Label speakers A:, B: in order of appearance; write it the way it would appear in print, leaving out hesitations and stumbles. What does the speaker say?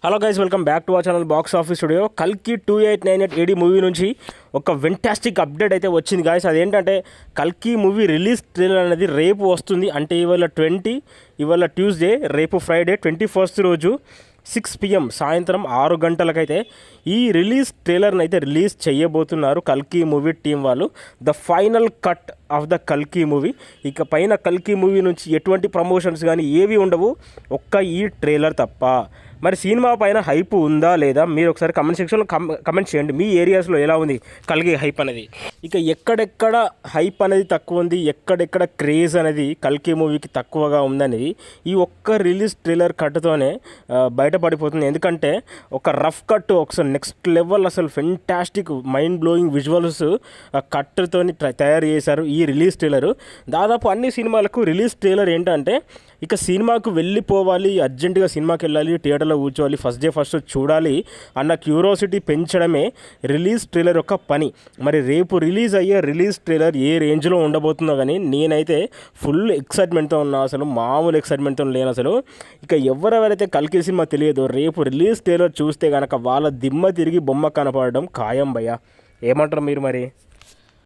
A: Hello guys, welcome back to our channel box office studio. కల్కి 2898 AD movie నుంచి ఒక fantastic update అయితే వచ్చింది గాయస్. అదేంటంటే కల్కి మూవీ రిలీజ్ ట్రైలర్ అనేది రేపు వస్తుంది. అంటే ఇవాళ ట్యూస్డే, రేపు ఫ్రైడే 21st రోజు 6 PM సాయంత్రం 6 గంటలకైతే ఈ రిలీజ్ ట్రైలర్ని అయితే రిలీజ్ చేయబోతున్నారు కల్కి మూవీ టీం వాళ్ళు. The final cut off the కల్కి మూవీ. ఇక పైన కల్కి మూవీ నుంచి ఎటువంటి ప్రమోషన్స్ కానీ ఏవి ఉండవు, ఒక్క ఈ ట్రైలర్ తప్ప. మరి సినిమా పైన హైప్ ఉందా లేదా మీరు ఒకసారి కమెంట్ సెక్షన్లో కమెంట్ చేయండి. మీ ఏరియాస్లో ఎలా ఉంది కల్కి హైప్ అనేది. ఇక ఎక్కడెక్కడ హైప్ అనేది తక్కువ ఉంది, ఎక్కడెక్కడ క్రేజ్ అనేది కల్కి మూవీకి తక్కువగా ఉందనేది ఈ ఒక్క రిలీజ్ ట్రైలర్ కట్తోనే బయటపడిపోతుంది. ఎందుకంటే ఒక రఫ్ కట్, ఒకసారి నెక్స్ట్ లెవెల్, అసలు ఫెంటాస్టిక్ మైండ్ బ్లోయింగ్ విజువల్స్ కట్తో తయారు చేశారు ఈ రిలీజ్ ట్రైలరు. దాదాపు అన్ని సినిమాలకు రిలీజ్ ట్రైలర్ ఏంటంటే ఇక సినిమాకు వెళ్ళిపోవాలి, అర్జెంటుగా సినిమాకి వెళ్ళాలి, థియేటర్లో కూర్చోవాలి, ఫస్ట్ డే ఫస్ట్ చూడాలి అన్న క్యూరియాసిటీ పెంచడమే రిలీజ్ ట్రైలర్ యొక్క పని. మరి రేపు రిలీజ్ అయ్యే రిలీజ్ ట్రైలర్ ఏ రేంజ్లో ఉండబోతుందో కానీ నేనైతే ఫుల్ ఎక్సైట్మెంట్తో ఉన్నా, అసలు మామూలు ఎక్సైట్మెంట్తో లేను అసలు. ఇక ఎవరెవరైతే కల్కి సినిమా తెలియదు, రేపు రిలీజ్ ట్రైలర్ చూస్తే కనుక వాళ్ళ దిమ్మ తిరిగి బొమ్మ కనపడడం ఖాయం భయ్యా. ఏమంటారు మీరు మరి?